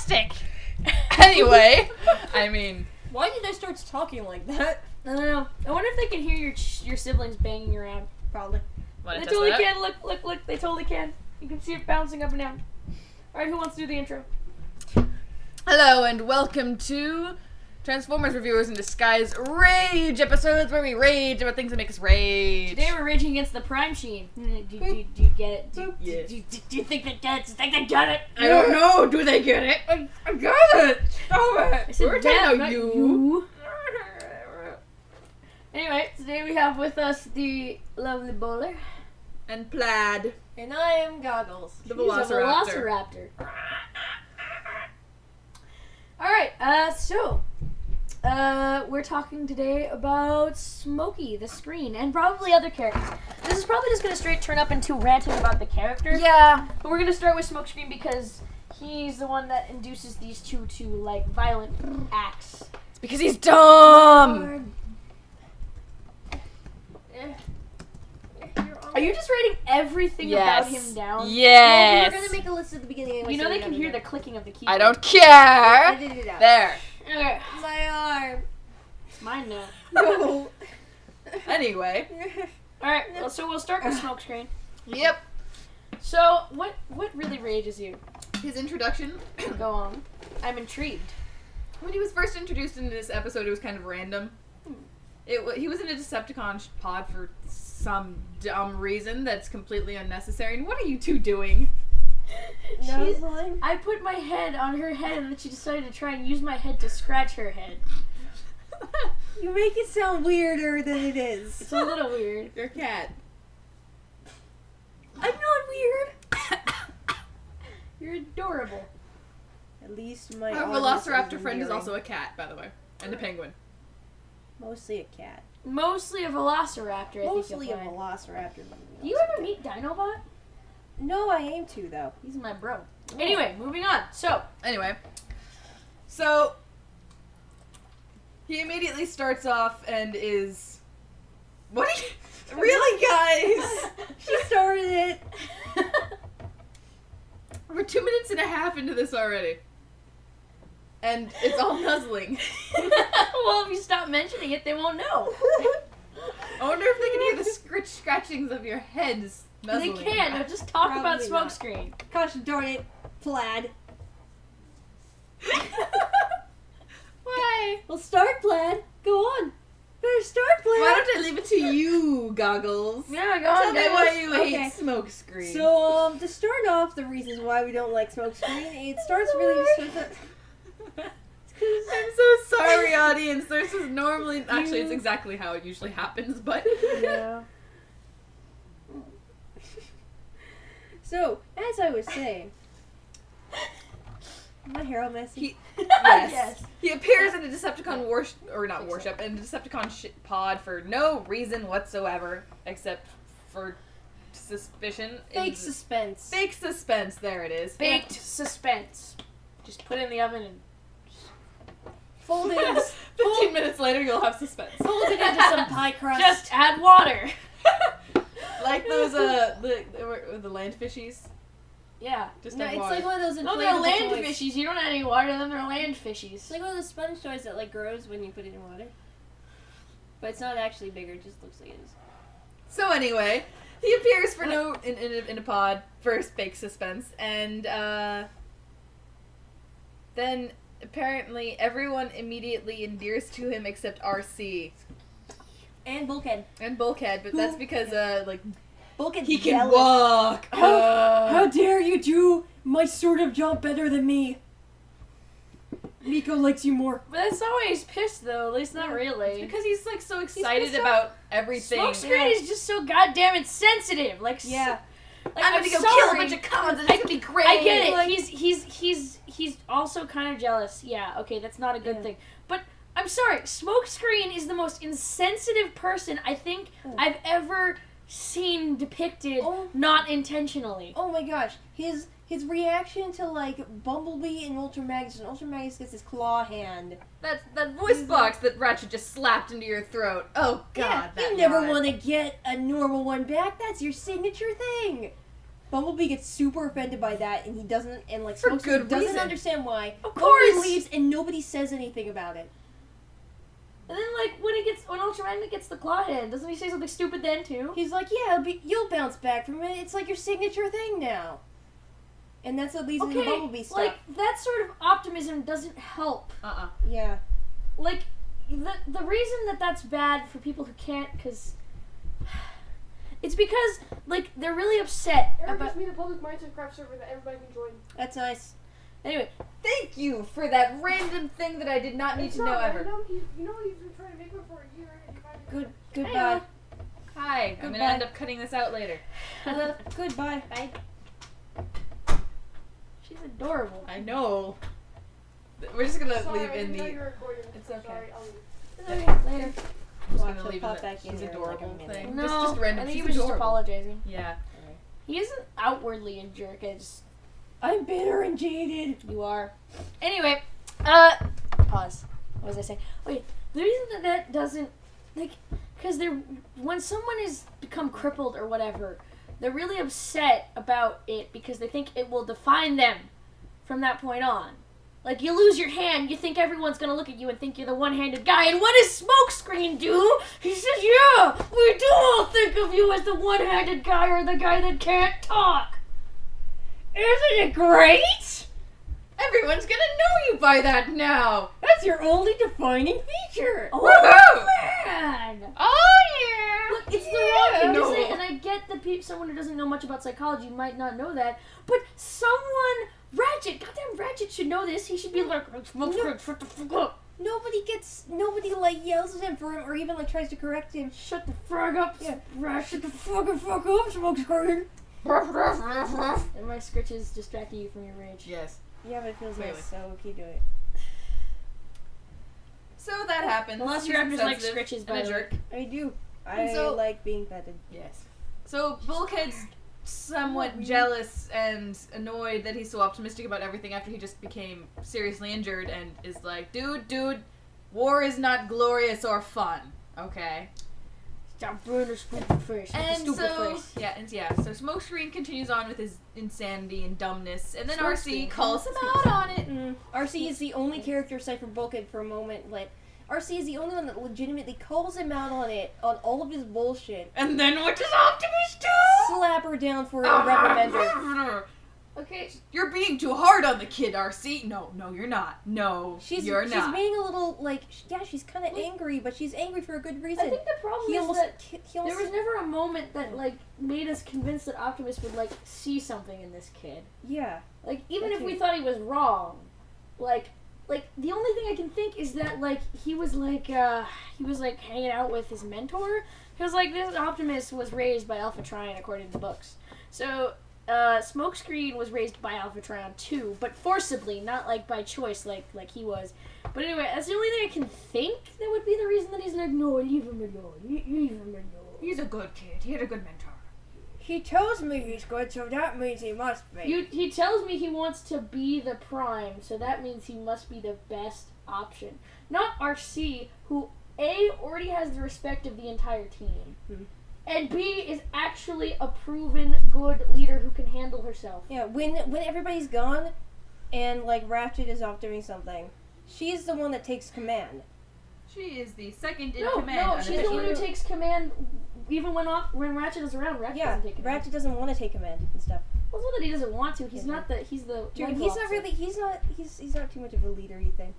fantastic! Anyway, I mean... Why did I start talking like that? I don't know. I wonder if they can hear your siblings banging around. Probably. They totally can. Look. They totally can. You can see it bouncing up and down. Alright, who wants to do the intro? Hello and welcome to Transformers Reviewers in Disguise Rage episodes where we rage about things that make us rage. Today we're raging against the Prime Sheen. Do you get it? Do you think they get it? I don't know. Do they get it? I got it. Stop it. I said We're them, talking not about you. Anyway, today we have with us the lovely Bowler. And Plaid. And I am Goggles. The He's a Velociraptor. Alright, we're talking today about Smokey, the screen, and probably other characters. This is probably just going to straight turn up into ranting about the characters. Yeah. But we're going to start with Smokescreen because he's the one that induces these two to, like, violent acts. It's because he's dumb. Are you just writing everything about him down? Yes. We're gonna make a list at the beginning anyway. You know so they can hear the clicking of the keyboard. I don't care. I did it out. There. Okay. My arm. It's mine now. No. Anyway. Alright, well, so we'll start with Smokescreen. Yep. So, what really rages you? His introduction. Go on. I'm intrigued. When he was first introduced into this episode, it was kind of random. He was in a Decepticon pod for some dumb reason that's completely unnecessary. And what are you two doing? No, I put my head on her head and then she decided to try and use my head to scratch her head. you make it sound weirder than it is. It's a little weird. Your cat. I'm not weird. You're adorable. At least my Our Velociraptor friend is also a cat, by the way. And a penguin. Mostly a cat. Mostly a Velociraptor, I Mostly think a you'll find. Velociraptor. Do you ever meet Dinobot? No, I aim to though. He's my bro. Anyway, moving on. So, he immediately starts off and is... What are you... Really, guys? She started it. We're 2 minutes and a half into this already. And it's all nuzzling. well, if you stop mentioning it, they won't know. I wonder if they can hear the scratchings of your heads nuzzling. They can. Now just talk about Probably not. Smokescreen. Gosh darn it, Plaid. Why? Well, start, Plaid. Go on. Better start, Plaid. Why don't I leave it to you, Goggles? Yeah, go on, Tell me guys. why you Okay. hate Smokescreen. So, to start off, the reasons why we don't like Smokescreen, it starts really just with I'm so sorry, audience. This is normally... Actually, it's exactly how it usually happens, but... Yeah. So, as I was saying... My hair all messy? Yes. He appears in a Decepticon worship, in a Decepticon pod for no reason whatsoever, except for suspicion. Fake suspense. Fake suspense, there it is. Baked suspense. Just put it in the oven and Fold it, 15 minutes later, you'll have suspense. fold it into some pie crust. just add water. Like those, the land fishies. Yeah. Just No, add it's water. like one of those inflatable No, they're land toys. fishies. You don't add any water to them. They're land fishies. It's like one of those sponge toys that like grows when you put it in water. But it's not actually bigger, it just looks like it is. So anyway, he appears for in a pod for fake suspense, and then apparently everyone immediately endears to him except RC And Bulkhead. and Bulkhead, but that's because Bulkhead's he can jealous. walk. How dare you do my sort of job better than me? Miko likes you more. But that's not why he's pissed, though. At least not really. Because he's like so excited pissed about everything. Smokescreen is just so goddamn insensitive. Like, Yeah. like, I'm gonna go sorry. kill a bunch of cons and it's gonna be great. I get it. Like- He's also kind of jealous. Yeah, okay, that's not a good thing. But I'm sorry, Smokescreen is the most insensitive person I think I've ever seen depicted, not intentionally. Oh my gosh. His reaction to like Bumblebee and Ultra Magnus, and Ultra Magnus gets his claw hand. That voice box that Ratchet just slapped into your throat. Oh god, yeah, you never want to get a normal one back. That's your signature thing. Bumblebee gets super offended by that, and he doesn't, and like For Smokescreen good doesn't reason. understand why. Of Bumblebee course! leaves, and nobody says anything about it. And then, like, when Ultramagnet gets the claw head, doesn't he say something stupid then, too? He's like, yeah, you'll bounce back from it. It's like your signature thing now. And that's what leads into Bumblebee stuff. like, that sort of optimism doesn't help. Yeah. Like, the reason that that's bad for people who can't, because... It's because, like, they're really upset Eric about... gives me the public Minecraft server that everybody can join. That's nice. Anyway, Thank you for that random thing that I did not need It's to not know ever. random. You know he's been trying to make one for a year. And he finally Goodbye. Hi, I'm Goodbye. gonna end up cutting this out later. Goodbye. bye. She's adorable. I know. We're just gonna Sorry, leave I in didn't know the. you were recording. It's okay. Sorry, I'll leave. Later. I'm just Watch, gonna he'll leave pop in back the, in she's here in like a adorable minute. thing. No, Just random. I think She's he was just adorable. apologizing. Yeah. He isn't outwardly a jerk, I'm bitter and jaded. you are. Anyway, pause. What was I saying? Wait, the reason that doesn't, like, because when someone has become crippled or whatever, they're really upset about it because they think it will define them from that point on. Like, you lose your hand, you think everyone's gonna look at you and think you're the one-handed guy, and what does Smokescreen do? He says, yeah, we do all think of you as the one-handed guy or the guy that can't talk. Isn't it great? Everyone's gonna know you by that now. That's your only defining feature. Oh, Woohoo! man! Oh yeah. Look, it's the wrong thing to No. say, and I get that someone who doesn't know much about psychology might not know that, but goddamn Ratchet should know this. He should be like, Smokescreen, shut the fuck up. Nobody like yells at him for him or even like tries to correct him. Shut the frog up, Yeah. Ratchet. Shut the fucking fuck up, Smokescreen. And my scritches distracting you from your rage. Yes. Yeah, but it feels Wait, nice, wait. so keep doing it. So that happens. Velociraptors like Sensitive scritches, and by a the way. jerk. I do. And I so- like being petted. Yes. So Bulkhead's somewhat jealous and annoyed that he's so optimistic about everything after he just became seriously injured and is like, dude, war is not glorious or fun. Okay. Stop doing the stupid face. And stupid so, face. so Smokescreen continues on with his insanity and dumbness, and then Smokescreen, RC calls him out on it. RC is the only character aside from Bulkhead for a moment. Like, RC is the only one that legitimately calls him out on it, on all of his bullshit. And then what does Optimus do? Slap her down for a reprimand. Okay, You're being too hard on the kid, RC. No, you're not. No, you're She's not. being a little, like, yeah, she's kind of angry, but she's angry for a good reason. I think the problem He is almost, that he almost, there was never a moment that, like, made us convinced that Optimus would, like, see something in this kid. yeah. Like, even That if we too. thought he was wrong, like, the only thing I can think is that, like, he was hanging out with his mentor. Because, like, this Optimus was raised by Alpha Trion, according to the books. So, Smokescreen was raised by Alpha Trion, too, but forcibly, not, like, by choice, like he was. But anyway, that's the only thing I can think that would be the reason that he's like, no, leave him alone, leave him alone. He's a good kid. He had a good mentor. He tells me he's good, so that means he must be. He tells me he wants to be the Prime, so that means he must be the best option. Not RC, who A, already has the respect of the entire team, and B, is actually a proven good leader who can handle herself. Yeah, when everybody's gone, and, like, Ratchet is off doing something, she's the one that takes command. She is the second in No, command. she's the one who unofficially. takes command even when Ratchet is around. Ratchet Yeah, doesn't take command. Ratchet doesn't want to take command and stuff. Well, it's not that he doesn't want to. He's Yeah. not the. He's the. Dude, medical he's not officer. really, he's not too much of a leader, you think.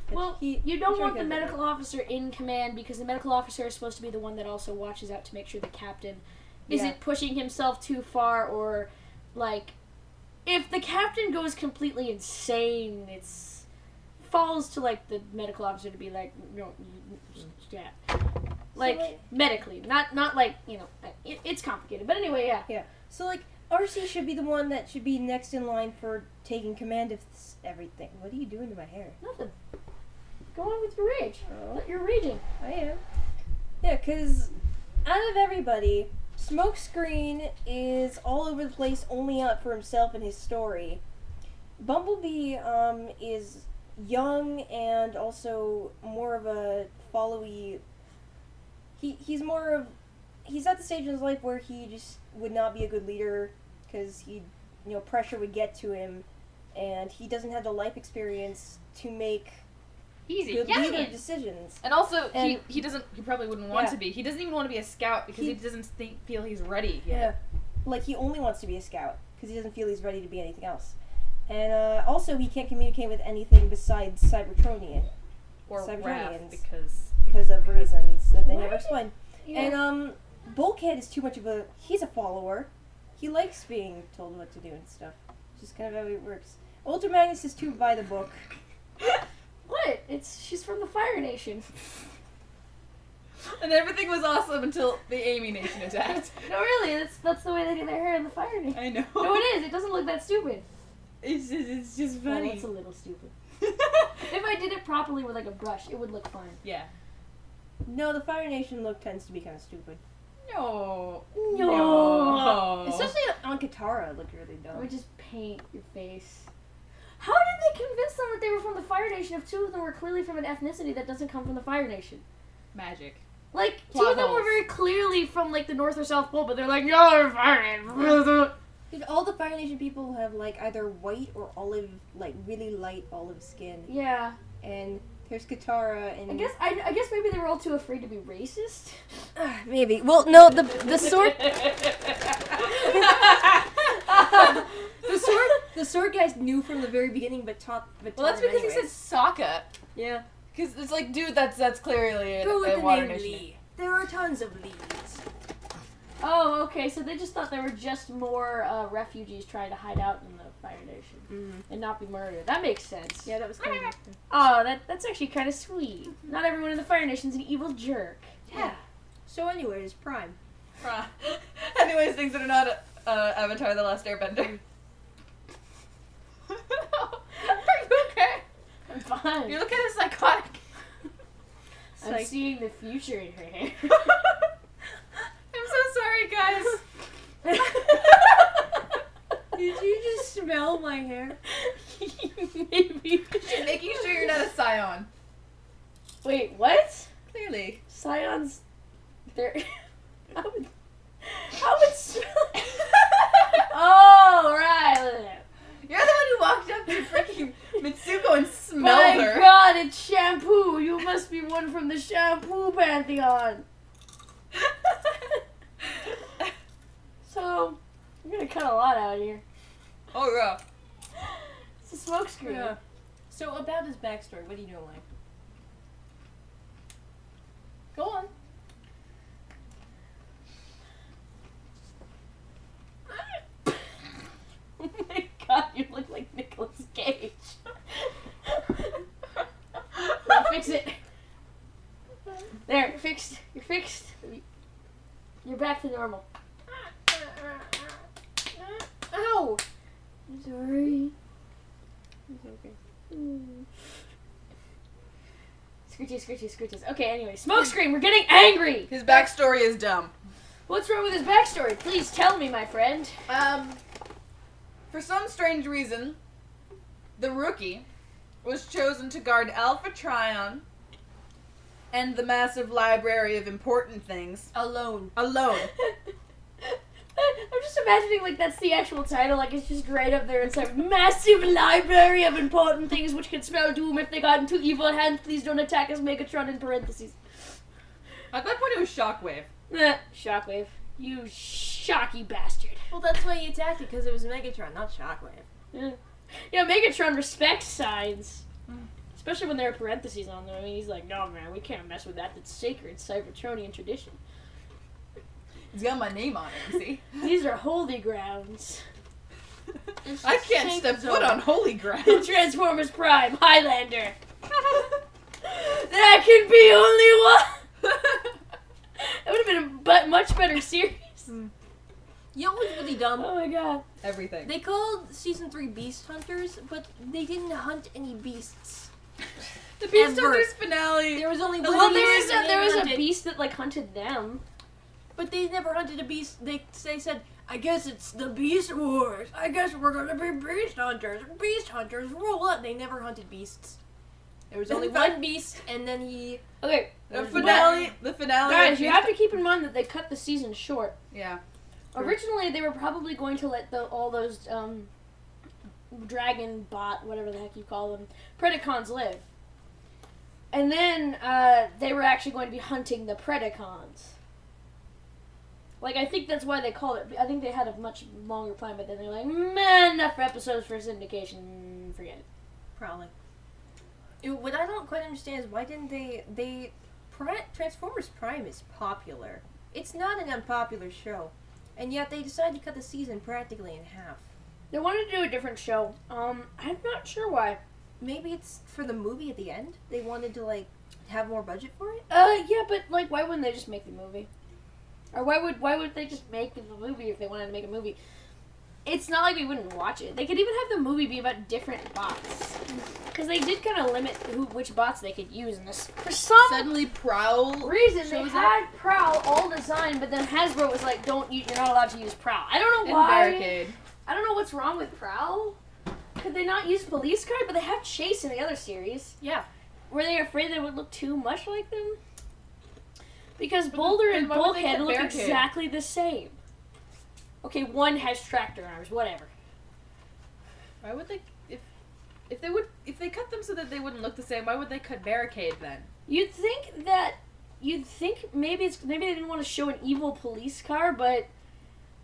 But Well, he- you don't he's want very the good at medical officer in command because the medical officer is supposed to be the one that also watches out to make sure the captain isn't pushing himself too far, or, like, if the captain goes completely insane, it's falls to, like, the medical officer to be like, no, yeah. Like, medically, not like, you know, it's complicated. But anyway, yeah. So, like, RC should be the one that should be next in line for taking command of everything. What are you doing to my hair? Nothing. Go on with your rage. Oh. You're raging. I am. Yeah, because out of everybody, Smokescreen is all over the place, only out for himself and his story. Bumblebee is young and also more of a followy. He's at the stage in his life where he just would not be a good leader because pressure would get to him, and he doesn't have the life experience to make good leader decisions. And also, he probably wouldn't want to be. He doesn't even want to be a scout because he doesn't feel he's ready yet. Yeah. Like, he only wants to be a scout because he doesn't feel he's ready to be anything else. And also, he can't communicate with anything besides Cybertronian. Or Cybertronians. because of reasons that they never explain. Yeah. And Bulkhead is too much of he's a follower. He likes being told what to do and stuff. Just kind of how it works. Ultra Magnus is too by the book. What? She's from the Fire Nation. And everything was awesome until the Amy Nation attacked. No, really, that's the way they do their hair in the Fire Nation. I know. No, it is. It doesn't look that stupid. It's just funny. Well, it's a little stupid. If I did it properly with like a brush, it would look fine. Yeah. No, the Fire Nation look tends to be kind of stupid. No. Especially on Katara, it looked really dumb. Or just paint your face. How did they convince them that they were from the Fire Nation if two of them were clearly from an ethnicity that doesn't come from the Fire Nation? Magic. Like, Plot two of them holes. were very clearly from, like, the North or South Pole, but they're like, no, they're Fire Nation. Dude, all the Fire Nation people have, like, either white or olive, like, really light olive skin. Yeah. And there's Katara and... I guess maybe they were all too afraid to be racist. Maybe. Well, no, the sword... the sword guys knew from the very beginning, but taught them Well, that's because he said Sokka. Yeah. Because it's like, dude, that's clearly a Go with the Water name Nation. Lee. There are tons of Lees. Oh, okay, so they just thought there were just more refugees trying to hide out in the Fire Nation and not be murdered. That makes sense. Yeah, that was kind of... Oh, that's actually kind of sweet. Not everyone in the Fire Nation's an evil jerk. Yeah. So anyways, Prime. Anyways, things that are not Avatar: The Last Airbender. Are you okay? I'm fine. You look kind of psychotic. I'm seeing the future in her hair. I'm so sorry, guys. Did you just smell my hair? Maybe. You're making sure you're not a scion. Wait, what? Clearly. Scions, they're... How would smell... Oh, right. You're the one who walked up to freaking Mitsuko and smelled My her. God, it's shampoo. You must be one from the shampoo pantheon. So, I'm gonna cut a lot out here. Oh, yeah. It's a smokescreen. Yeah. So about his backstory, what do you know, like? Go on. Oh my God, you look like Nicolas Cage. Well, fix it. There, you're fixed. You're fixed. You're back to normal. Ow! I'm sorry. It's okay. Scritches. Okay, anyway. Smokescreen, we're getting angry! His backstory is dumb. What's wrong with his backstory? Please tell me, my friend. For some strange reason, the rookie was chosen to guard Alpha Trion and the massive library of important things Alone. alone. I'm just imagining, like, that's the actual title. Like, it's just right up there. It's like, massive library of important things which can spell doom if they got into evil hands. Please don't attack us, Megatron, in parentheses. At that point, it was Shockwave. Shockwave. You shocky bastard. Well, that's why he attacked it, because it was Megatron, not Shockwave. Yeah, Megatron respects signs. Especially when there are parentheses on them. I mean, he's like, no, man, we can't mess with that. That's sacred Cybertronian tradition. It's got my name on it, you see? These are holy grounds. I can't step foot on holy ground. Transformers Prime, Highlander. There can be only one. That would have been a much better series. You know what's really dumb? Oh my God. Everything. They called Season 3 Beast Hunters, but they didn't hunt any beasts. The Beast Ever. Hunters finale. There was only one Well, beast and there they was a hunted- beast that, like, hunted them. But they never hunted a beast. They said, I guess it's the Beast Wars. I guess we're gonna be Beast Hunters. Beast Hunters rule up. They never hunted beasts. There was only one beast, and then he... Okay. The finale. Guys, of you have to keep in mind that they cut the season short. Yeah. Originally, they were probably going to let all those dragon bot, whatever the heck you call them, Predacons live. And then they were actually going to be hunting the Predacons. Like, I think that's why they called it. I think they had a much longer plan, but then they're like, man, enough episodes for syndication. Forget it. Probably. What I don't quite understand is why didn't they Transformers Prime is popular. It's not an unpopular show. And yet they decided to cut the season practically in half. They wanted to do a different show. I'm not sure why. Maybe it's for the movie at the end? They wanted to, like, have more budget for it? Yeah, but, like, why wouldn't they just make the movie? Or why would they just make the movie if they wanted to make a movie? It's not like we wouldn't watch it. They could even have the movie be about different bots. Because they did kind of limit which bots they could use in this. For some Suddenly Prowl reason, they shows had Prowl all designed, but then Hasbro was like, you're not allowed to use Prowl. I don't know and why. Barricade. I don't know what's wrong with Prowl. Could they not use Police Card? But they have Chase in the other series. Yeah. Were they afraid that it would look too much like them? Because Boulder and Bulkhead look exactly the same. Okay, one has tractor arms, whatever. Why would they if they cut them so that they wouldn't look the same, why would they cut Barricade then? You'd think maybe they didn't want to show an evil police car, but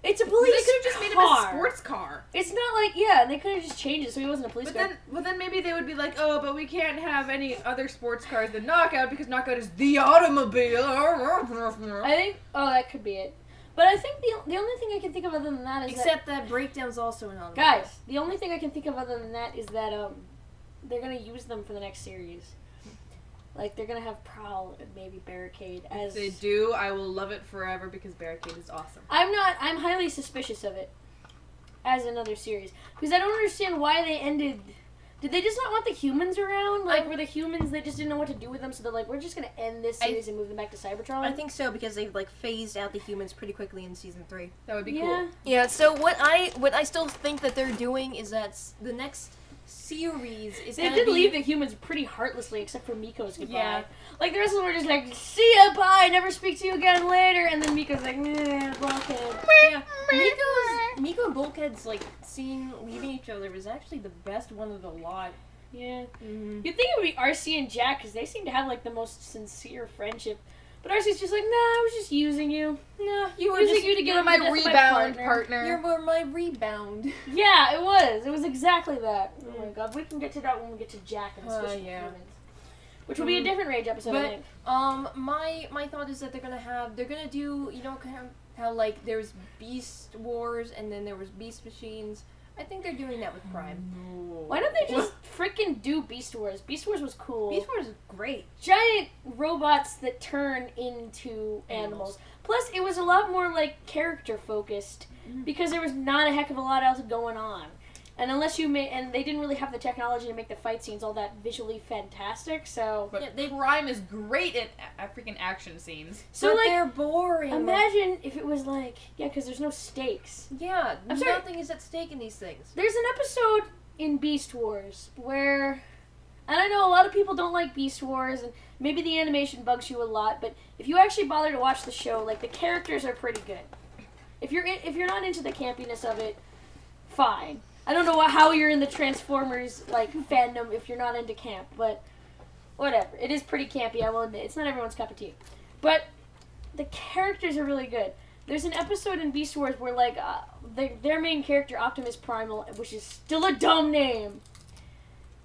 it's a police car. They could have just made him a sports car. It's not like, they could have just changed it so he wasn't a police car. But then maybe they would be like, oh, but we can't have any other sports cars than Knockout because Knockout is the automobile. I think, that could be it. But I think the only thing I can think of other than that is Except that Breakdown's also an automobile. Guys, the only thing I can think of other than that is that they're going to use them for the next series. Like, they're going to have Prowl and maybe Barricade as... If they do, I will love it forever because Barricade is awesome. I'm highly suspicious of it as another series. Because I don't understand why they ended... Did they just not want the humans around? Like, were the humans, they just didn't know what to do with them, so they're like, we're just going to end this series and move them back to Cybertron? I think so, because they've, like, phased out the humans pretty quickly in Season 3. That would be cool. Yeah, so what I still think that they're doing is that the next series is They did leave the humans pretty heartlessly, except for Miko's goodbye. Yeah. Like, the rest of them were just like, see ya, bye, never speak to you again later, and then Miko's like, meh, Bulkhead. Yeah, Miko and Bulkhead's, like, scene leaving each other was actually the best one of the lot. Yeah. Mm-hmm. You'd think it would be RC and Jack, because they seem to have, like, the most sincere friendship. But RC's just like, nah, I was just using you. Nah, you were using you to get my rebound partner. You were my rebound. Yeah, it was. It was exactly that. Oh my god, we can get to that when we get to Jack and Switch Humans. Which will be a different Rage episode, I think. My thought is that they're gonna do, you know, how like there's Beast Wars and then there was Beast Machines. I think they're doing that with Prime. Why don't they just freaking do Beast Wars? Beast Wars was cool. Beast Wars is great. Giant robots that turn into animals. Plus, it was a lot more, like, character-focused because there was not a heck of a lot else going on. And and they didn't really have the technology to make the fight scenes all that visually fantastic, so... But Prime is great at freaking action scenes. So, but like, they're boring. Imagine if it was like, because there's no stakes. Yeah, nothing is at stake in these things. There's an episode in Beast Wars where... And I know a lot of people don't like Beast Wars, and maybe the animation bugs you a lot, but if you actually bother to watch the show, like, the characters are pretty good. If you're not into the campiness of it, fine. I don't know how you're in the Transformers, like, fandom if you're not into camp, but whatever. It is pretty campy, I will admit. It's not everyone's cup of tea. But the characters are really good. There's an episode in Beast Wars where, like, their main character, Optimus Primal, which is still a dumb name,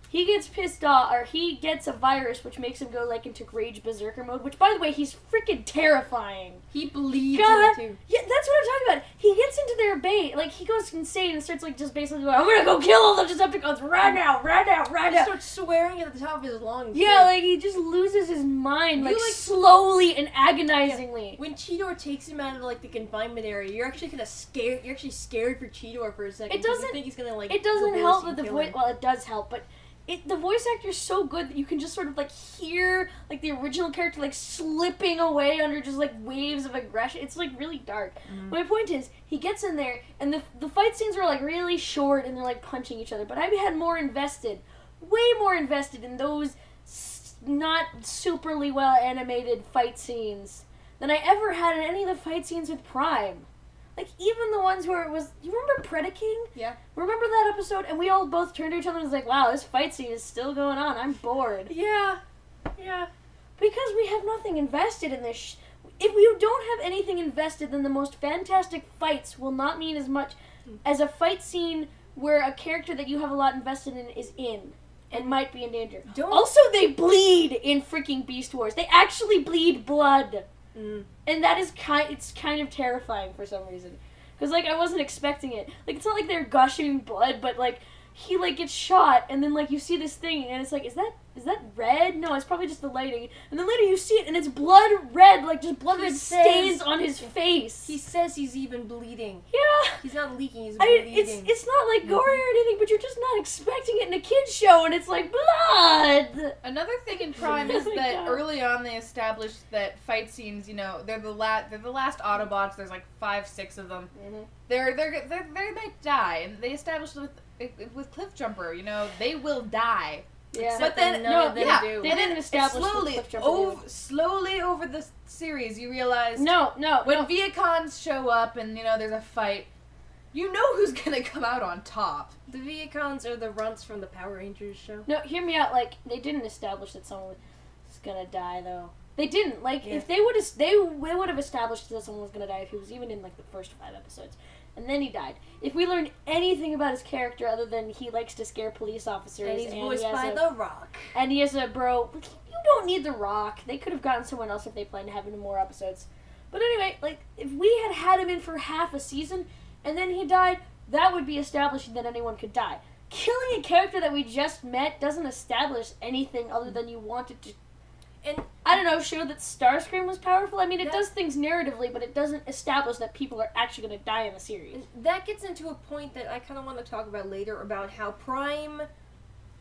he gets pissed off, or he gets a virus which makes him go, like, into Rage Berserker mode, which, by the way, he's freaking terrifying. He believes in it, too. Yeah, that's what I'm talking about. He gets into their bait. Like, he goes insane and starts, like, just basically going, I'm gonna go kill all the Decepticons right now. He starts swearing at the top of his lungs. Yeah, like, he just loses his mind, like, slowly and agonizingly. Yeah. When Cheetor takes him out of, like, the confinement area, you're actually scared for Cheetor for a second. It doesn't, you think he's gonna, like, it doesn't help that the voice, well, it does help, but the voice actor's so good that you can just sort of, like, hear, like, the original character, like, slipping away under just, like, waves of aggression. It's, like, really dark. My point is, he gets in there, and the fight scenes are, like, really short, and they're, like, punching each other. But I had way more invested in those not superly well animated fight scenes than I ever had in any of the fight scenes with Prime. Like, even the ones where it was... You remember Predaking? Yeah. Remember that episode? And we all both turned to each other and was like, wow, this fight scene is still going on. I'm bored. Yeah. Yeah. Because we have nothing invested in this. If we don't have anything invested, then the most fantastic fights will not mean as much as a fight scene where a character that you have a lot invested in is in and might be in danger. Also, they bleed in freaking Beast Wars. They actually bleed blood. And that is it's kind of terrifying for some reason. Because, like, I wasn't expecting it. Like, it's not like they're gushing blood, but, like, he, like, gets shot, and then, like, you see this thing, and it's like, is that red? No, it's probably just the lighting. And then later you see it, and it's blood red, like, just blood red stains on his face. He says he's even bleeding. Yeah. He's not leaking, he's bleeding. It's not, like, gory or anything, but you're just not expecting it in a kid's show, and it's like, blood! Another thing in Prime is my that God. early on they established that fight scenes, you know, they're the last Autobots. There's like 5, 6 of them. They might die, and they established with Cliffjumper, you know, they will die. Yeah. But then none of them do. They didn't establish slowly over the series, you realize when Viacons show up and, you know, there's a fight, you know who's gonna come out on top. The Viacons are the runts from the Power Rangers show. No, hear me out. Like, they didn't establish that someone was gonna die, though. They didn't. Like, if they would have established that someone was gonna die if he was even in, like, the first 5 episodes. And then he died. If we learned anything about his character other than he likes to scare police officers... And he's voiced by The Rock. And he has a bro... You don't need The Rock. They could have gotten someone else if they planned to have him in more episodes. But anyway, like, if we had him in for half a season, and then he died, that would be establishing that anyone could die. Killing a character that we just met doesn't establish anything other than you wanted to... And, I don't know, show that Starscream was powerful. I mean, it does things narratively, but it doesn't establish that people are actually going to die in the series. That gets into a point that I kind of want to talk about later about how Prime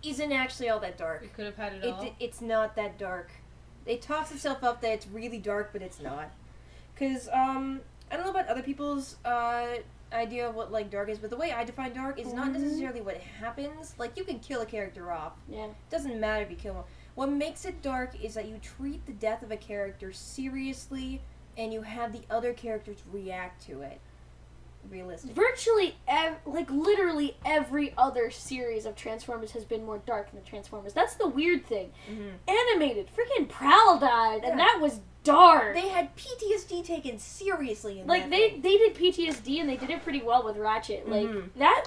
isn't actually all that dark. We could have had it all. It's not that dark. It talks itself up that it's really dark, but it's not. Because, I don't know about other people's idea of what, like, dark is, but the way I define dark is not necessarily what happens. Like, you can kill a character off. Yeah. It doesn't matter if you kill him. What makes it dark is that you treat the death of a character seriously, and you have the other characters react to it realistically. Virtually, literally every other series of Transformers has been more dark than the Transformers. That's the weird thing. Animated, freaking Prowl died, and that was dark. They had PTSD taken seriously in like, that they thing. did PTSD, and they did it pretty well with Ratchet. Like, that,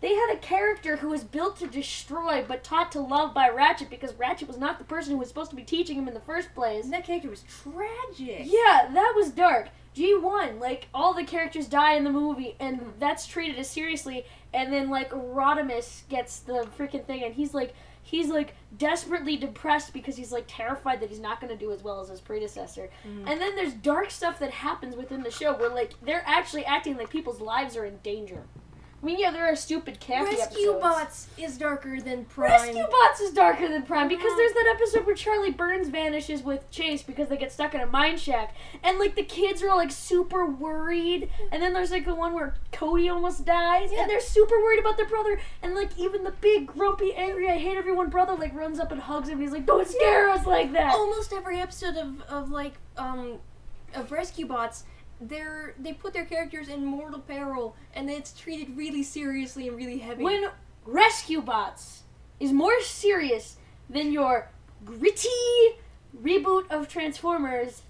they had a character who was built to destroy, but taught to love by Ratchet, because Ratchet was not the person who was supposed to be teaching him in the first place. And that character was tragic. Yeah, that was dark. G1, like, all the characters die in the movie, and that's treated as seriously, and then, like, Rodimus gets the freaking thing, and he's desperately depressed because he's, like, terrified that he's not going to do as well as his predecessor. And then there's dark stuff that happens within the show where, like, they're actually acting like people's lives are in danger. I mean, yeah, there are stupid campy Rescue episodes. Bots is darker than Prime. Rescue Bots is darker than Prime because there's that episode where Charlie Burns vanishes with Chase because they get stuck in a mine shack, and like the kids are all like super worried, and then there's like the one where Cody almost dies, and they're super worried about their brother, and like even the big grumpy, angry, I hate everyone brother like runs up and hugs him, and he's like, don't scare us like that. Almost every episode of Rescue Bots, they put their characters in mortal peril, and it's treated really seriously and really heavy. When Rescue Bots is more serious than your gritty reboot of Transformers,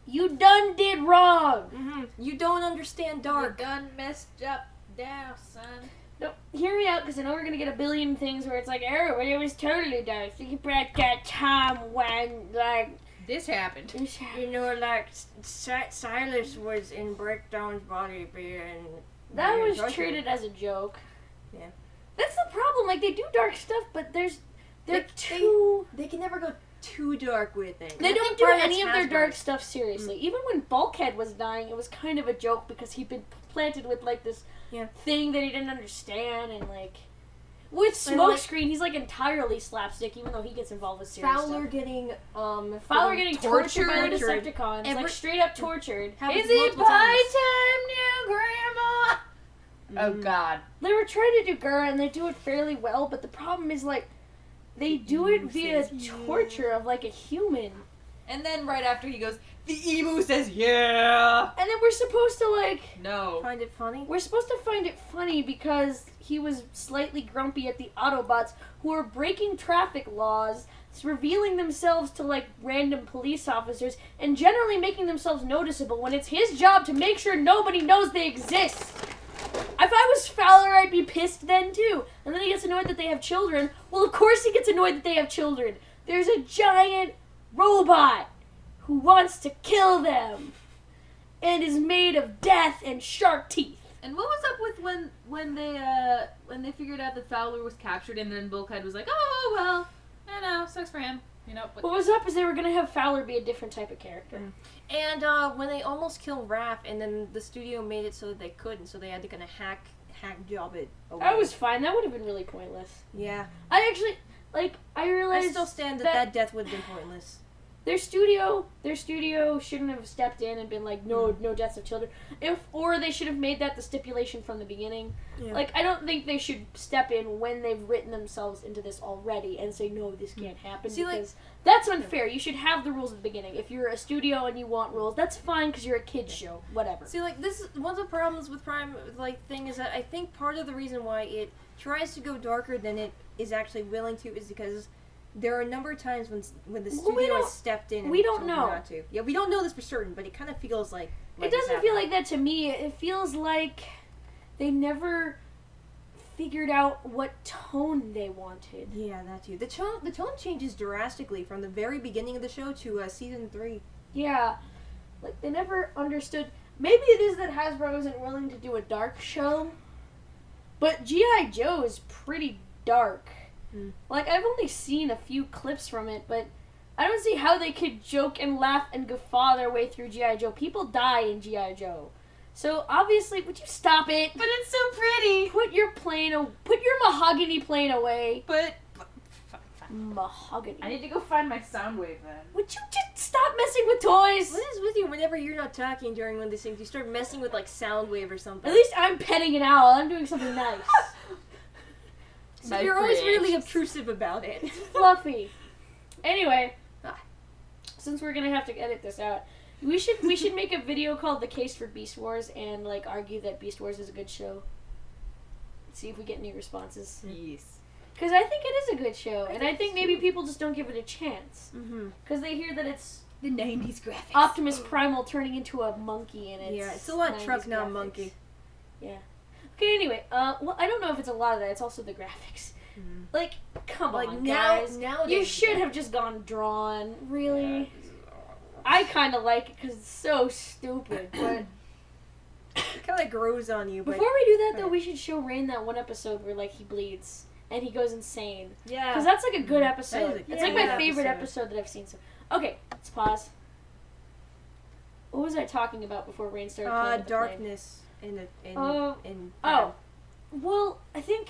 you done did wrong. You don't understand dark. You done messed up now, son. No, hear me out, because I know we're gonna get a billion things where it's like, everybody was totally dark. Think about that time when, like, this happened. You know, like, Silas was in Breakdown's body being... That was treated as a joke. Yeah. That's the problem. Like, they do dark stuff, but they're too... They can never go too dark with it. They don't do any of their dark stuff seriously. Even when Bulkhead was dying, it was kind of a joke because he'd been planted with, like, this thing that he didn't understand, and, like... With Smokescreen, he's like entirely slapstick, even though he gets involved with serious Fowler stuff. getting tortured by the Decepticons, like straight up tortured. Is it pie time now, Grandma? Oh God. They were trying to do Gura, and they do it fairly well, but the problem is like they do it via torture of like a human. And then right after he goes, The emu says, yeah! And then we're supposed to, like... No. Find it funny? We're supposed to find it funny because he was slightly grumpy at the Autobots who are breaking traffic laws, revealing themselves to, like, random police officers, and generally making themselves noticeable when it's his job to make sure nobody knows they exist. If I was Fowler, I'd be pissed then, too. And then he gets annoyed that they have children. Well, of course he gets annoyed that they have children. There's a giant robot who wants to kill them and is made of death and shark teeth. And what was up with when they figured out that Fowler was captured and then Bulkhead was like, oh, well, I know, sucks for him. You know, but What was up is they were going to have Fowler be a different type of character. And when they almost killed Raph, and then the studio made it so that they couldn't, so they had to kind of hack job it away. That was fine. That would have been really pointless. Yeah. I actually, like, I realized... I still stand that death would have been pointless. Their studio shouldn't have stepped in and been like, no deaths of children. Or they should have made that the stipulation from the beginning. Yeah. Like, I don't think they should step in when they've written themselves into this already and say, no, this can't happen. See, because that's unfair. You should have the rules at the beginning. If you're a studio and you want rules, that's fine because you're a kid's show. Whatever. See, like, this is one of the problems with Prime, like, thing is that I think part of the reason why it tries to go darker than it is actually willing to is because there are a number of times when the studio has stepped in and we don't told them know. not to. Yeah, we don't know this for certain, but it kind of feels like it doesn't feel like that to me. It feels like they never figured out what tone they wanted. Yeah, that too. The tone changes drastically from the very beginning of the show to season 3. Yeah, like they never understood. Maybe it is that Hasbro isn't willing to do a dark show, but G.I. Joe is pretty dark. Like, I've only seen a few clips from it, but I don't see how they could joke and laugh and guffaw their way through G.I. Joe. People die in G.I. Joe. So, obviously, would you stop it? But it's so pretty! Put your mahogany plane away. But Mahogany. I need to go find my Soundwave then. Would you just stop messing with toys? What is with you whenever you're not talking during one of these things? You start messing with, like, Soundwave or something. At least I'm petting an owl. I'm doing something nice. So you're always really obtrusive about it. Fluffy. Anyway, since we're gonna have to edit this out, we should make a video called "The Case for Beast Wars" and like argue that Beast Wars is a good show. See if we get any responses. Yes. Because I think it is a good show, and I think maybe people just don't give it a chance. Because they hear that it's the 90s graphics. Optimus Primal turning into a monkey, and it's a lot of truck, not a monkey. Yeah. Okay, anyway, well, I don't know if it's a lot of that. It's also the graphics. Like, come on, guys. You should have just gone drawn. Really? Yeah. I kind of like it because it's so stupid, but... It kind of grows on you, but... Before we do that, though, we should show Rain that one episode where, like, he bleeds and he goes insane. Yeah. Because that's, like, a good episode. It's, like, my good favorite episode that I've seen. So, okay, let's pause. What was I talking about before Rain started playing with the darkness. Well, I think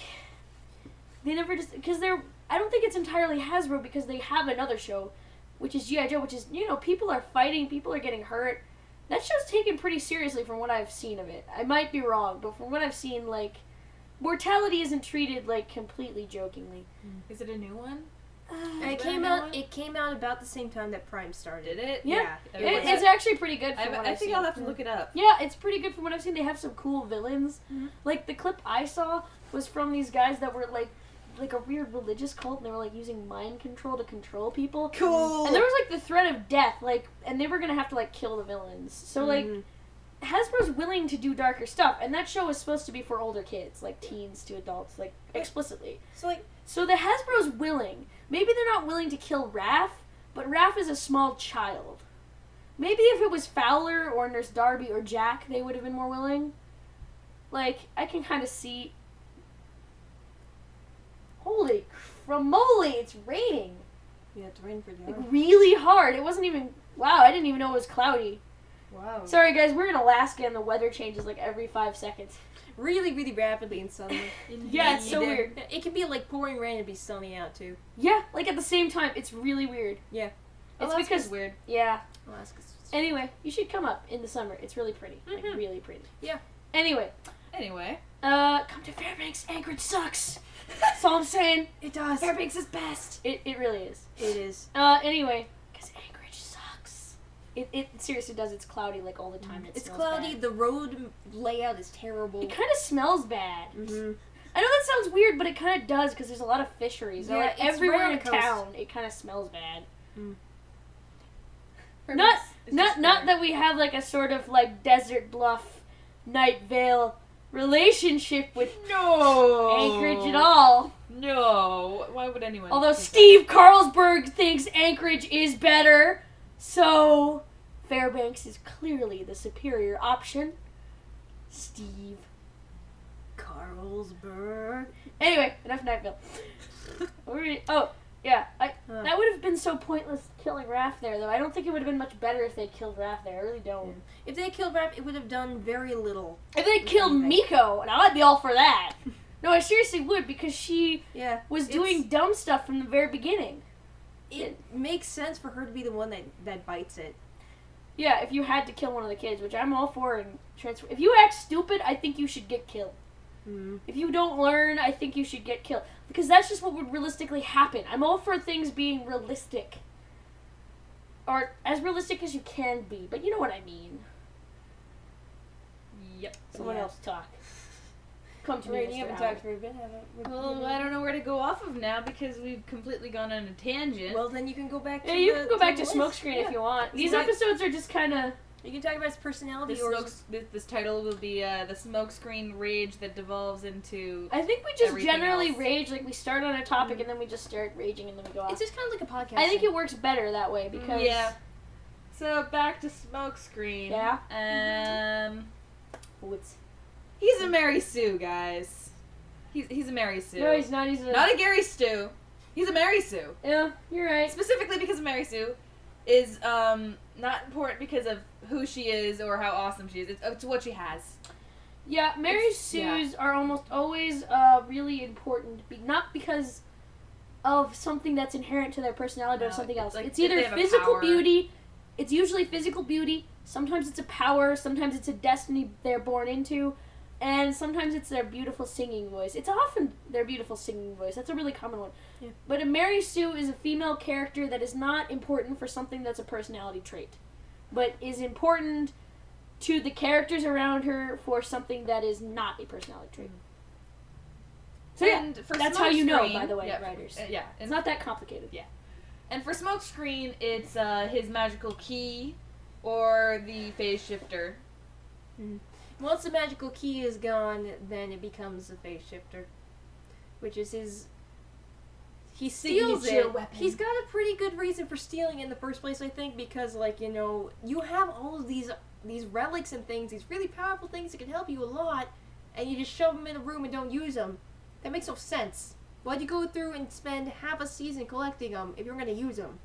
they never just because I don't think it's entirely Hasbro because they have another show, which is G.I. Joe, which is people are fighting, people are getting hurt. That show's taken pretty seriously from what I've seen of it. I might be wrong, but from what I've seen, like mortality isn't treated like completely jokingly. Is it a new one? It came out about the same time that Prime started. Did it? Yeah. It's actually pretty good. I think I'll have to look it up. Yeah, it's pretty good from what I've seen. They have some cool villains. Like the clip I saw was from these guys that were like a weird religious cult, and they were like using mind control to control people. Cool. And there was like the threat of death, and they were gonna have to like kill the villains. So like Hasbro's willing to do darker stuff, and that show is supposed to be for older kids, like teens to adults, like explicitly. So the Hasbro's willing. Maybe they're not willing to kill Raph, but Raph is a small child. Maybe if it was Fowler or Nurse Darby or Jack, they would have been more willing. Like, I can kind of see... Holy cramoly, it's raining. Yeah, it's raining pretty like, hard. really hard. It wasn't even... Wow, I didn't even know it was cloudy. Wow. Sorry, guys, we're in Alaska and the weather changes like every 5 seconds. Really, really rapidly in summer. Yeah, it's so weird. It can be like pouring rain and be sunny out too. Yeah, like at the same time. It's really weird. Yeah. It's Alaska's because weird. Yeah. Alaska's Anyway, you should come up in the summer. It's really pretty. Like really pretty. Yeah. Anyway. Come to Fairbanks. Anchorage sucks. That's all I'm saying. It does. Fairbanks is best. It really is. It is. Anyway, because Anchorage sucks. It seriously does. It's cloudy like all the time. It's smells cloudy. bad. The road layout is terrible. It kind of smells bad. Mm-hmm. I know that sounds weird, but it kind of does because there's a lot of fisheries. Yeah, Like, it's everywhere right on in the coast. town, it kind of smells bad. For me, Not it's just not fair. that we have like a sort of like Desert Bluff, Night Vale relationship with No Anchorage at all. No, why would anyone? Although think Steve Carlsberg thinks Anchorage is better, so Fairbanks is clearly the superior option. Steve Carlsberg. Anyway, enough Nightville. That would have been so pointless killing Raph there, though. I don't think it would have been much better if they killed Raph there. I really don't. If they killed Raph, it would have done very little. If they killed Miko, now I'd be all for that. No, I seriously would, because she was doing dumb stuff from the very beginning. It makes sense for her to be the one that bites it. Yeah, if you had to kill one of the kids, which I'm all for. And if you act stupid, I think you should get killed. If you don't learn, I think you should get killed. Because that's just what would realistically happen. I'm all for things being realistic. Or as realistic as you can be. But you know what I mean. Yep. Someone else talk. Come to me, Right, you Mr. haven't Howard. talked for a bit, have Well, I don't know where to go off of now because we've completely gone on a tangent. Well, then you can go back to Yeah, you can go back to the list. Smokescreen if you want. These Like- episodes are just kind of... You can talk about his personality this title will be the Smokescreen rage that devolves into. I think we just Everything generally else. rage, like we start on a topic and then we just start raging and then we go off. It's just kind of like a podcast. I think it works better that way because... Yeah. So back to Smokescreen. Yeah. What's He's a Mary Sue, guys. He's a Mary Sue. No, he's not. He's a... Not a Gary Stu. He's a Mary Sue. Yeah, you're right. Specifically because Mary Sue is not important because of who she is or how awesome she is. It's what she has. Yeah, Mary Sue's are almost always really important. Not because of something that's inherent to their personality, but No, something else. like It's they either have a physical power. beauty. It's usually physical beauty. Sometimes it's a power. Sometimes it's a destiny they're born into. And sometimes it's their beautiful singing voice. It's often their beautiful singing voice. That's a really common one. Yeah. But a Mary Sue is a female character that is not important for something that's a personality trait, but is important to the characters around her for something that is not a personality trait. So And for that's how you know, Smokescreen- by the way, yeah, writers. Yeah. It's not that complicated. Yeah. And for Smokescreen, it's his magical key or the phase shifter. Once the magical key is gone, then it becomes a phase shifter, which is his. He steals Signature it. weapon. He's got a pretty good reason for stealing it in the first place, I think, because you have all of these relics and things, these really powerful things that can help you a lot, and you just shove them in a room and don't use them. That makes no sense. Why'd you go through and spend half a season collecting them if you're going to use them?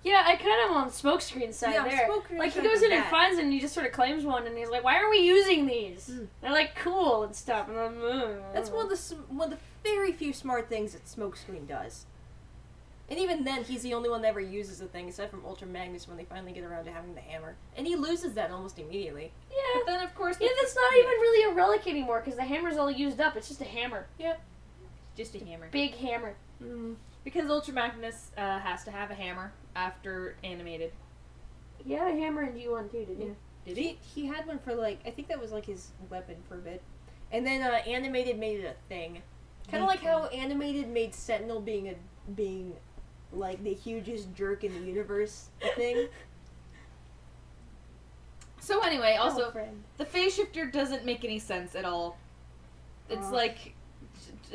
Yeah, I kind of on Smokescreen's side there. Smokescreen Like, he side goes is in and bad. finds it and he just sort of claims one and he's like, why are we using these? Mm. They're like cool and stuff. And I'm, That's one of the very few smart things that Smokescreen does. And even then, he's the only one that ever uses the thing, aside from Ultra Magnus when they finally get around to having the hammer. And he loses that almost immediately. Yeah. But then, of course, Yeah, that's not even really a relic anymore because the hammer's all used up. It's just a hammer. just a hammer. Big hammer. Because Ultra Magnus has to have a hammer after animated. He had a hammer in G1 too, didn't he? Yeah. Did he had one for, like, I think that was, like, his weapon for a bit. And then Animated made it a thing. Kind of like how Animated made Sentinel being, like, the hugest jerk in the universe a thing. So anyway, also, friend. the phase shifter doesn't make any sense at all. It's like,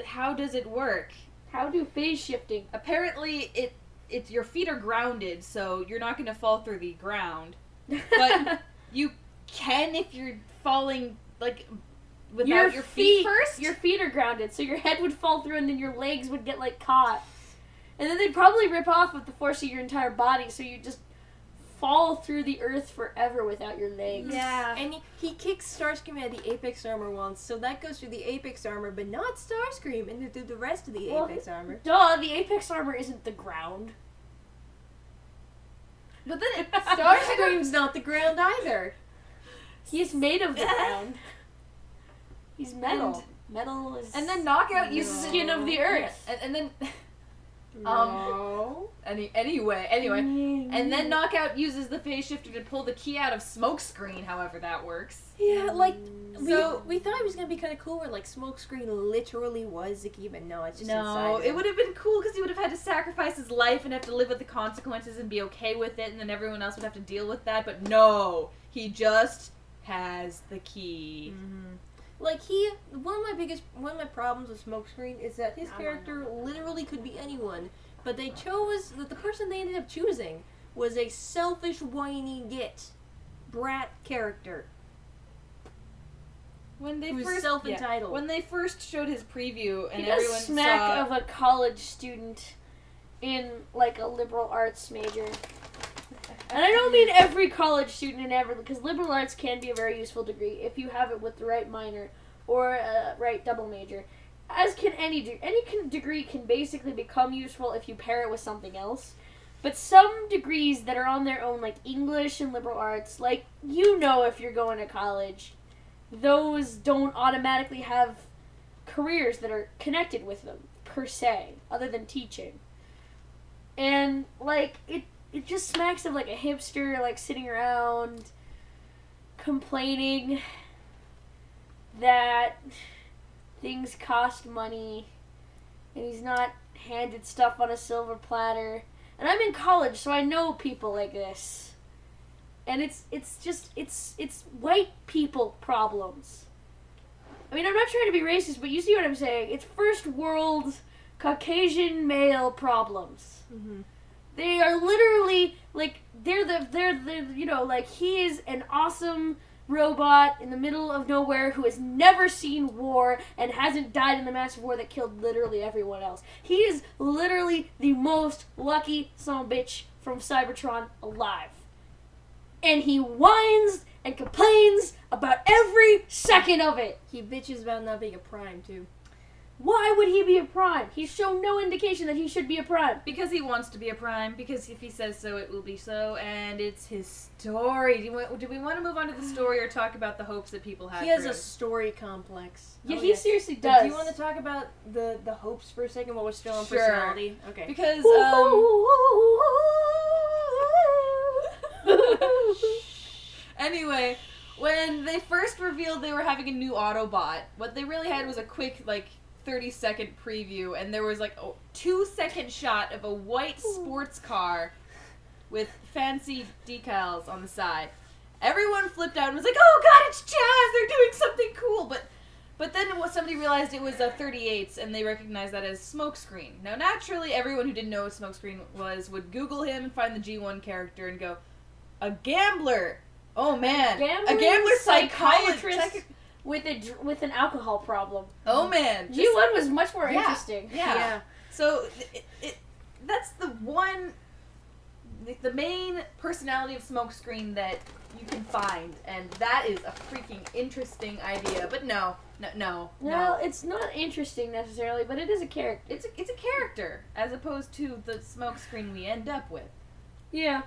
how does it work? How do phase shifting? Apparently, it's your feet are grounded, so you're not going to fall through the ground. But you can if you're falling, like, without your feet first. Your feet are grounded, so your head would fall through and then your legs would get, like, caught. And then they'd probably rip off with the force of your entire body, so you just fall through the earth forever without your legs. Yeah. And he kicks Starscream out of the Apex armor once, so that goes through the Apex armor, but not Starscream, and through the rest of the Well, Apex armor. Duh, the Apex armor isn't the ground. But then Starscream's not the ground either. He's made of the ground. He's metal. Metal is... And then Knockout uses skin of the earth. And then No. Anyway, and then Knockout uses the phase shifter to pull the key out of Smokescreen, however that works. Yeah, like, So- we thought it was gonna be kind of cool where, like, Smokescreen literally was the key, but no, it's just inside No, him. it would have been cool because he would have had to sacrifice his life and have to live with the consequences and be okay with it, and then everyone else would have to deal with that, but no, he just has the key. Mm-hmm. Like, one of my problems with Smokescreen is that his character literally could be anyone, but the person they ended up choosing was a selfish, whiny brat character. When they Who's first self-entitled. when they first showed his preview and He does everyone smack saw of a college student in, like, a liberal arts major. And I don't mean every college student in every, because liberal arts can be a very useful degree if you have it with the right minor or a right double major. As can any degree can basically become useful if you pair it with something else. But some degrees that are on their own, like English and liberal arts, like, if you're going to college, those don't automatically have careers that are connected with them, per se, other than teaching. And, like, it just smacks of, like, a hipster, like, sitting around complaining that things cost money and he's not handed stuff on a silver platter. And I'm in college, so I know people like this. And it's white people problems. I mean, I'm not trying to be racist, but you see what I'm saying. It's first world Caucasian male problems. Mm-hmm. They are literally, like, they're like, he is an awesome robot in the middle of nowhere who has never seen war and hasn't died in the massive war that killed literally everyone else. He is literally the most lucky son of a bitch from Cybertron alive. And he whines and complains about every second of it. He bitches about not being a prime, too. Why would he be a prime? He's shown no indication that he should be a prime. because he wants to be a prime, because if he says so, it will be so, and it's his story. Do we want to move on to the story or talk about the hopes that people have? He has for a him? story complex. Yeah, Oh, he seriously does. Do you want to talk about the hopes for a second while we're still on Sure. personality? Okay. Because anyway, when they first revealed they were having a new Autobot, what they really had was a quick, like, 30-second preview, and there was, like, a 2-second shot of a white sports car with fancy decals on the side. Everyone flipped out and was like, oh god, it's Jazz! They're doing something cool! But then somebody realized it was a 38s, and they recognized that as Smokescreen. Now, naturally, everyone who didn't know what Smokescreen was would Google him and find the G1 character and go, a gambler! Oh man, a gambler psychiatrist with an alcohol problem. Oh man, G1 was much more Yeah. interesting. Yeah. So that's the main personality of Smokescreen that you can find, and that is a freaking interesting idea. But no. Well, it's not interesting necessarily, but it is a character. It's a character as opposed to the Smokescreen we end up with. Yeah.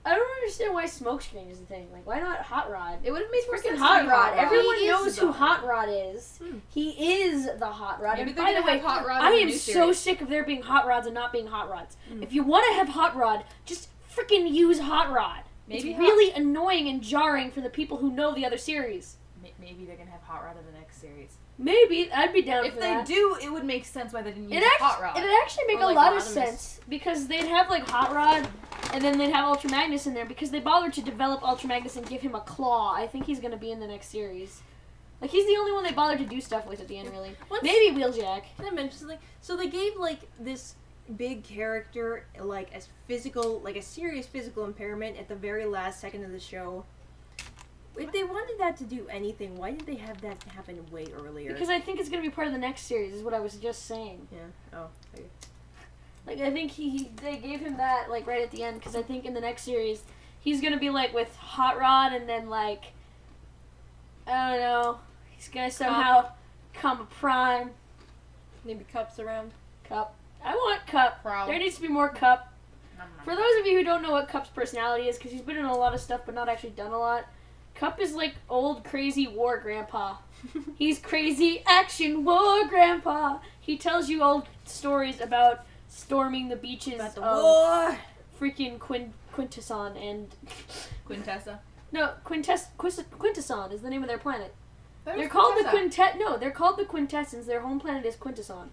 I don't understand why Smokescreen is the thing. Like, why not Hot Rod? It would have made more Freaking sense. Hot to be Rod. Everyone He is knows the who Hot Hot Rod is. Hmm. He is the Hot Rod. Maybe And they're by the gonna way, have Hot Rod I in the am new so series. sick of there being Hot Rods and not being Hot Rods. If you want to have Hot Rod, just freaking use Hot Rod. Maybe it's really annoying and jarring for the people who know the other series. Maybe they're gonna have Hot Rod in the next series. Maybe. I'd be down If for they that. do, it would make sense why they didn't use It'd Hot Rod. actually make Or, a like, lot of Rodimus. sense because they'd have like Hot Rod and then they'd have Ultra Magnus in there because they bothered to develop Ultra Magnus and give him a claw. I think he's going to be in the next series. Like, he's the only one they bothered to do stuff with at the end, really. Maybe Wheeljack. Can I mention something? So they gave, like, this big character, like, as physical, like, a serious physical impairment at the very last second of the show. If they wanted that to do anything, why didn't they have that happen way earlier? Because I think it's going to be part of the next series, is what I was just saying. Yeah. Oh. Okay. Like, I think they gave him that, like, right at the end, because I think in the next series, he's going to be, like, with Hot Rod, and then, like, I don't know, he's going to somehow become a prime. Maybe Cup's around. Cup. I want Cup. There needs to be more Cup. For those of you who don't know what Cup's personality is, because he's been in a lot of stuff but not actually done a lot, Cup is like old crazy war grandpa. He's crazy action war grandpa. He tells you old stories about storming the beaches About the of war. freaking Quintesson and Quintessa. no, Quintesson is the name of their planet. There's They're called Quintessa. they're called the Quintessons. Their home planet is Quintesson.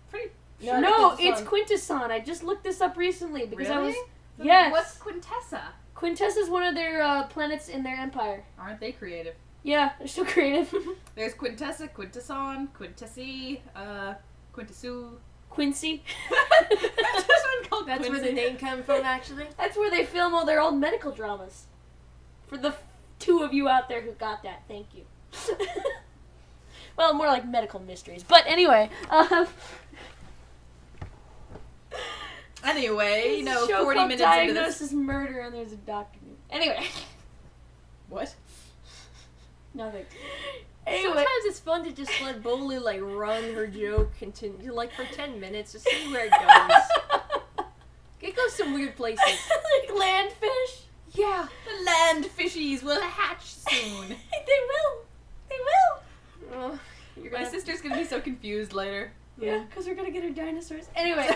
Pretty. No, it's Quintesson. I just looked this up recently because I was Then yes. What's Quintessa? Quintessa is one of their planets in their empire. Aren't they creative? Yeah, they're so creative. There's Quintessa, Quintesson, Quintessi, Quintessu. Quincy. There's one called That's Quincy. where the name comes from, actually. That's where they film all their old medical dramas. For the two of you out there who got that, thank you. Well, more like medical mysteries. But anyway, Anyway, you know, show 40 called minutes into Diagnosis this. Murder, and there's a doctor. Anyway, What? nothing. Sometimes Anyway, it's fun to just let Bolu like run her joke continue like for 10 minutes to see where it goes. It goes some weird places. like landfish. Yeah, the land fishies will hatch soon. They will. They will. Oh, you're My gonna sister's gonna be so confused later. Yeah, because we're gonna get her dinosaurs. Anyway,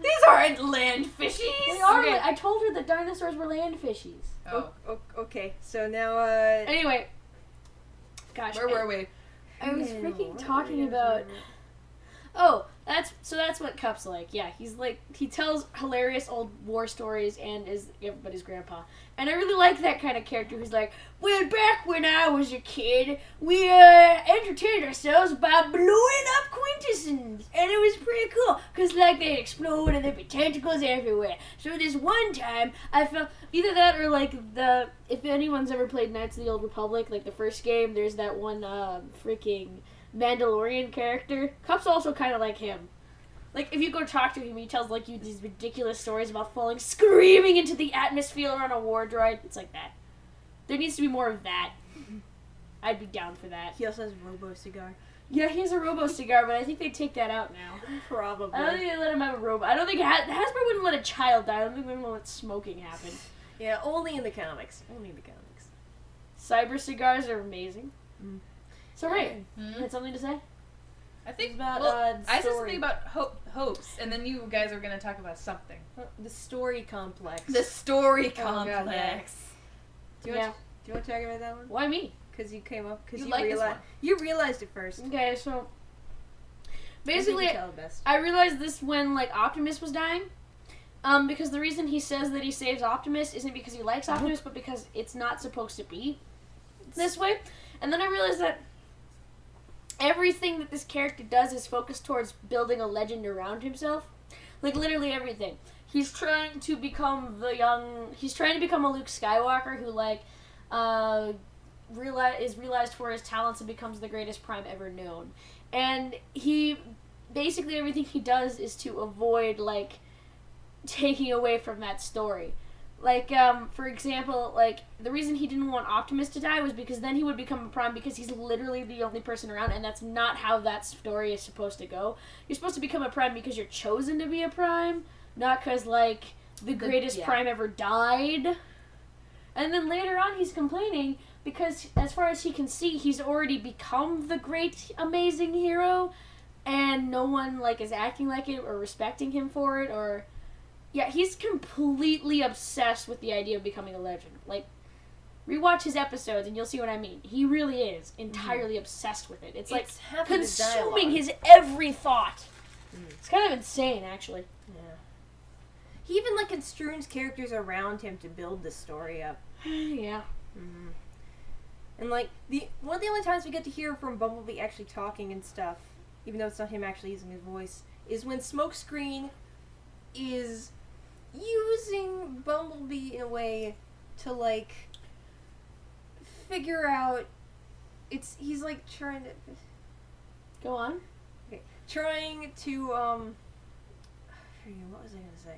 These aren't land fishies. they are. Okay. I told her the dinosaurs were land fishies. Oh, okay, so now Anyway, gosh, where were we? I was freaking talking about. Oh, that's what Cup's like. Yeah, he tells hilarious old war stories and is everybody's grandpa. And I really like that kind of character who's like, well, back when I was a kid, we entertained ourselves by blowing up quintessons, and it was pretty cool because like they'd explode and there'd be tentacles everywhere. So this one time I felt either that or like if anyone's ever played Knights of the Old Republic, like the first game, there's that one freaking Mandalorian character. Cup's also kind of like him. Like, if you go talk to him, he tells, like, you these ridiculous stories about falling screaming into the atmosphere on a war droid. It's like that. There needs to be more of that. I'd be down for that. he also has a robo cigar. Yeah, he has a robo cigar, but I think they take that out now. Probably. I don't think they let him have a robo. I don't think Hasbro wouldn't let a child die. I don't think they would let smoking happen. Yeah, only in the comics. Only in the comics. Cyber cigars are amazing. Mm. So, Ray, Hmm? you had something to say? I think about, well, the I said story. something about hopes, and then you guys are gonna talk about something. The story complex. The story Oh, God, complex. Do you want to talk about that one? Why me? Because you came up. Because You you like this realized. one. You realized it first. Okay, so I think basically, you tell it best. I realized this when like Optimus was dying, because the reason he says that he saves Optimus isn't because he likes Optimus, but because it's not supposed to be this way. And then I realized that everything that this character does is focused towards building a legend around himself, like literally everything. He's trying to become He's trying to become a Luke Skywalker who like is realized for his talents and becomes the greatest Prime ever known. And he basically everything he does is to avoid like taking away from that story. Like, for example, like, the reason he didn't want Optimus to die was because then he would become a Prime because he's literally the only person around, and that's not how that story is supposed to go. You're supposed to become a Prime because you're chosen to be a Prime, not because, like, the greatest Prime ever died. And then later on he's complaining because, as far as he can see, he's already become the great, amazing hero, and no one, like, is acting like it or respecting him for it, or... Yeah, he's completely obsessed with the idea of becoming a legend. Like, rewatch his episodes and you'll see what I mean. He really is entirely obsessed with it. It's like half of his consuming dialogue. his every thought. It's kind of insane, actually. Yeah. He even like construes characters around him to build the story up. Yeah. Mm-hmm. And like one of the only times we get to hear from Bumblebee actually talking and stuff, even though it's not him actually using his voice, is when Smokescreen is using Bumblebee in a way to like figure out he's like trying to Go on. trying to what was I gonna say?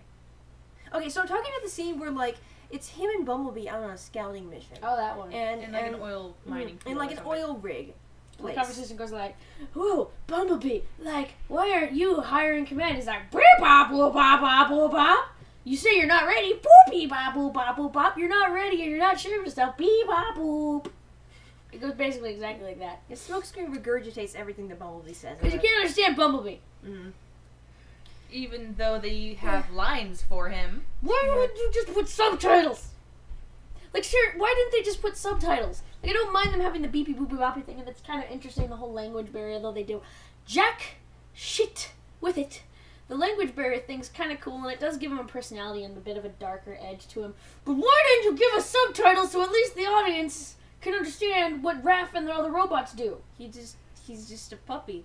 Okay, so I'm talking about the scene where like it's him and Bumblebee out on a scouting mission. Oh, that one. In like an oil mining in field like or an something. oil rig. The Place. conversation goes like, "Whoa, Bumblebee! Like, why aren't you higher in command?" He's like, "Beep bop boop bop bop boop bop. You say you're not ready. Boop beep bop boop bop boop bop. You're not ready and you're not sure of yourself. Beep bop boop." It goes basically exactly like that. Yeah, Smokescreen regurgitates everything that Bumblebee says. Because you can't understand Bumblebee. Mm-hmm. even though they have lines for him. Why would you just put subtitles? Like, sure, why didn't they just put subtitles? Like, I don't mind them having the beepy boopy boppy thing, and it's kind of interesting, the whole language barrier, though they do jack shit with it. The language barrier thing's kind of cool, and it does give him a personality and a bit of a darker edge to him. But why didn't you give us subtitles so at least the audience can understand what Raph and the other robots do? He's just a puppy.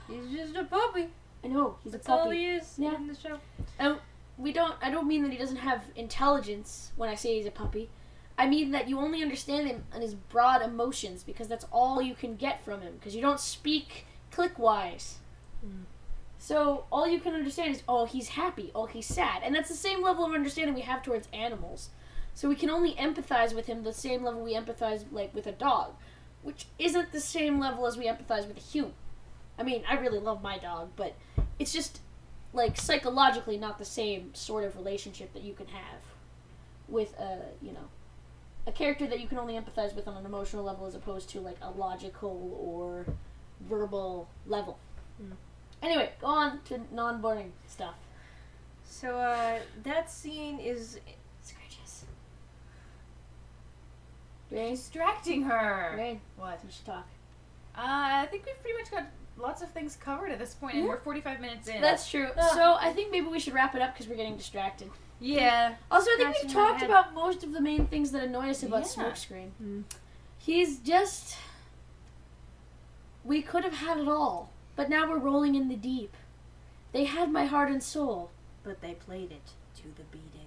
He's just a puppy. I know, he's That's a puppy. all he is in the show. I don't mean that he doesn't have intelligence when I say he's a puppy. I mean that you only understand him and his broad emotions because that's all you can get from him because you don't speak click-wise. So all you can understand is, oh, he's happy, oh, he's sad. And that's the same level of understanding we have towards animals. So we can only empathize with him the same level we empathize like with a dog, which isn't the same level as we empathize with a human. I mean, I really love my dog, but it's just like psychologically not the same sort of relationship that you can have with a character that you can only empathize with on an emotional level as opposed to like a logical or verbal level. Anyway, go on to non-boring stuff. So that scene is Scratches. Distracting her. Rain, What? you should talk. I think we've pretty much got lots of things covered at this point, and we're 45 minutes in. That's true. So I think maybe we should wrap it up because we're getting distracted. Yeah. Also, I think we've Scratching my talked head. about most of the main things that annoy us about Yeah. Smokescreen. He's just... We could have had it all, but now we're rolling in the deep. They had my heart and soul. but they played it to the beating.